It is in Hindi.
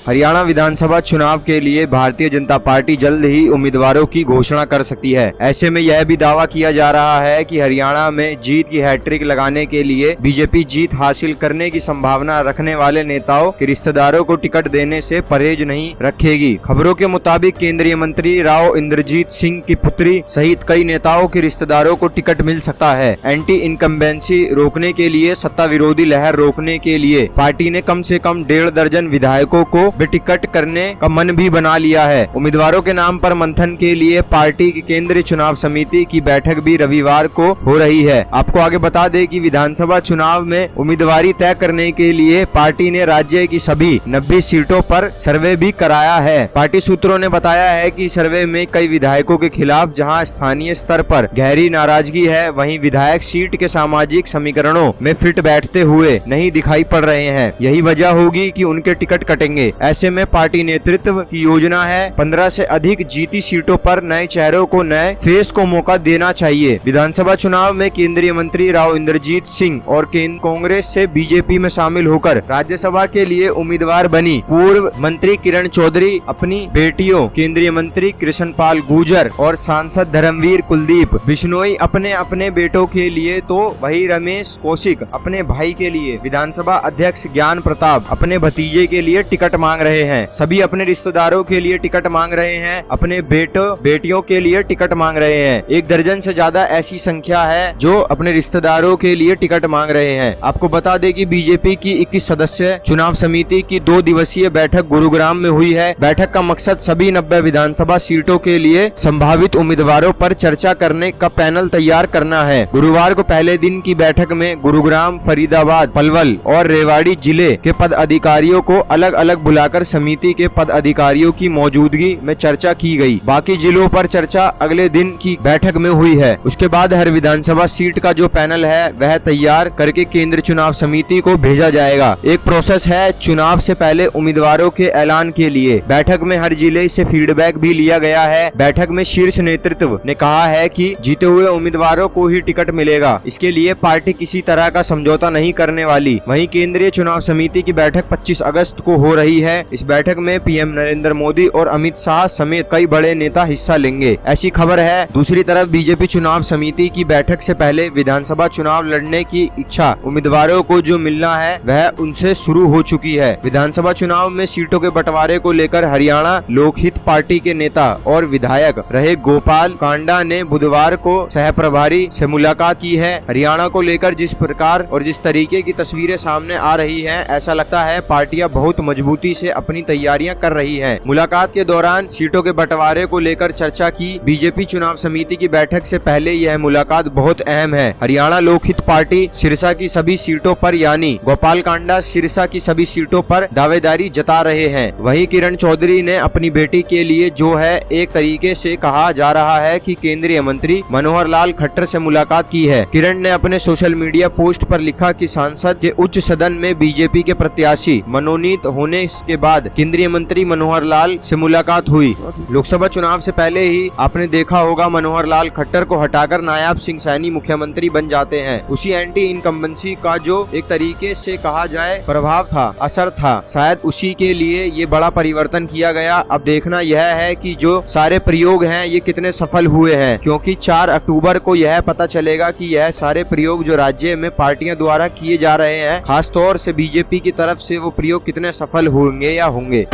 हरियाणा विधानसभा चुनाव के लिए भारतीय जनता पार्टी जल्द ही उम्मीदवारों की घोषणा कर सकती है। ऐसे में यह भी दावा किया जा रहा है कि हरियाणा में जीत की हैट्रिक लगाने के लिए बीजेपी जीत हासिल करने की संभावना रखने वाले नेताओं के रिश्तेदारों को टिकट देने से परहेज नहीं रखेगी। खबरों के मुताबिक केंद्रीय मंत्री राव इंद्रजीत सिंह की पुत्री सहित कई नेताओं के रिश्तेदारों को टिकट मिल सकता है। एंटी इनकम्बेंसी रोकने के लिए, सत्ता विरोधी लहर रोकने के लिए पार्टी ने कम से कम 1.5 दर्जन विधायकों को बेटिकट करने का मन भी बना लिया है। उम्मीदवारों के नाम पर मंथन के लिए पार्टी की केंद्रीय चुनाव समिति की बैठक भी रविवार को हो रही है। आपको आगे बता दें कि विधानसभा चुनाव में उम्मीदवारी तय करने के लिए पार्टी ने राज्य की सभी 90 सीटों पर सर्वे भी कराया है। पार्टी सूत्रों ने बताया है कि सर्वे में कई विधायकों के खिलाफ जहां स्थानीय स्तर पर गहरी नाराजगी है, वहीं विधायक सीट के सामाजिक समीकरणों में फिट बैठते हुए नहीं दिखाई पड़ रहे हैं। यही वजह होगी कि उनके टिकट कटेंगे। ऐसे में पार्टी नेतृत्व की योजना है 15 से अधिक जीती सीटों पर नए चेहरों को, नए फेस को मौका देना चाहिए। विधानसभा चुनाव में केंद्रीय मंत्री राव इंद्रजीत सिंह और कांग्रेस से बीजेपी में शामिल होकर राज्यसभा के लिए उम्मीदवार बनी पूर्व मंत्री किरण चौधरी अपनी बेटियों केंद्रीय मंत्री कृष्णपाल गुर्जर और सांसद धर्मवीर कुलदीप बिश्नोई अपने अपने बेटों के लिए, तो वही रमेश कौशिक अपने भाई के लिए, विधानसभा अध्यक्ष ज्ञान प्रताप अपने भतीजे के लिए टिकट मांग रहे हैं। सभी अपने रिश्तेदारों के लिए टिकट मांग रहे हैं, अपने बेटियों के लिए टिकट मांग रहे हैं। 1 दर्जन से ज्यादा ऐसी संख्या है जो अपने रिश्तेदारों के लिए टिकट मांग रहे हैं। आपको बता दें कि बीजेपी की 21 सदस्य चुनाव समिति की 2 दिवसीय बैठक गुरुग्राम में हुई है। बैठक का मकसद सभी 90 विधानसभा सीटों के लिए संभावित उम्मीदवारों पर चर्चा करने का पैनल तैयार करना है। गुरुवार को पहले दिन की बैठक में गुरुग्राम, फरीदाबाद, पलवल और रेवाड़ी जिले के पद अधिकारियों को अलग अलग बुलाकर समिति के पद अधिकारियों की मौजूदगी में चर्चा की गई। बाकी जिलों पर चर्चा अगले दिन की बैठक में हुई है। उसके बाद हर विधानसभा सीट का जो पैनल है वह तैयार करके केंद्रीय चुनाव समिति को भेजा जाएगा। एक प्रोसेस है चुनाव से पहले उम्मीदवारों के ऐलान के लिए। बैठक में हर जिले से फीडबैक भी लिया गया है। बैठक में शीर्ष नेतृत्व ने कहा है कि जीते हुए उम्मीदवारों को ही टिकट मिलेगा। इसके लिए पार्टी किसी तरह का समझौता नहीं करने वाली। वहीं केंद्रीय चुनाव समिति की बैठक 25 अगस्त को हो रही है। इस बैठक में पीएम नरेंद्र मोदी और अमित शाह समेत कई बड़े नेता हिस्सा लेंगे, ऐसी खबर है। दूसरी तरफ बीजेपी चुनाव समिति की बैठक से पहले विधानसभा चुनाव लड़ने की इच्छा उम्मीदवारों को जो मिलना है वह उनसे शुरू हो चुकी है। विधानसभा चुनाव में सीटों के बंटवारे को लेकर हरियाणा लोकहित पार्टी के नेता और विधायक रहे गोपाल कांडा ने बुधवार को सह प्रभारी से मुलाकात की है। हरियाणा को लेकर जिस प्रकार और जिस तरीके की तस्वीरें सामने आ रही हैं, ऐसा लगता है पार्टियां बहुत मजबूती से अपनी तैयारियां कर रही हैं। मुलाकात के दौरान सीटों के बंटवारे को लेकर चर्चा की। बीजेपी चुनाव समिति की बैठक से पहले यह मुलाकात बहुत अहम है। हरियाणा लोकहित पार्टी सिरसा की सभी सीटों पर, यानी गोपाल कांडा सिरसा की सभी सीटों पर दावेदारी जता रहे हैं। वहीं किरण चौधरी ने अपनी बेटी के लिए, जो है एक तरीके से कहा जा रहा है कि केंद्रीय मंत्री मनोहर लाल खट्टर से मुलाकात की है। किरण ने अपने सोशल मीडिया पोस्ट पर लिखा कि सांसद के उच्च सदन में बीजेपी के प्रत्याशी मनोनीत होने के बाद केंद्रीय मंत्री मनोहर लाल से मुलाकात हुई। लोकसभा चुनाव से पहले ही आपने देखा होगा मनोहर लाल खट्टर को हटाकर नायब सिंह सैनी मुख्यमंत्री बन जाते हैं। उसी एंटी इनकम्बेंसी का जो एक तरीके से कहा जाए प्रभाव था, असर था, शायद उसी के लिए ये बड़ा परिवर्तन किया गया। अब देखना यह है कि जो सारे प्रयोग हैं ये कितने सफल हुए हैं, क्योंकि 4 अक्टूबर को यह पता चलेगा कि यह सारे प्रयोग जो राज्य में पार्टियां द्वारा किए जा रहे हैं, खास तौर से बीजेपी की तरफ से, वो प्रयोग कितने सफल होंगे या होंगे।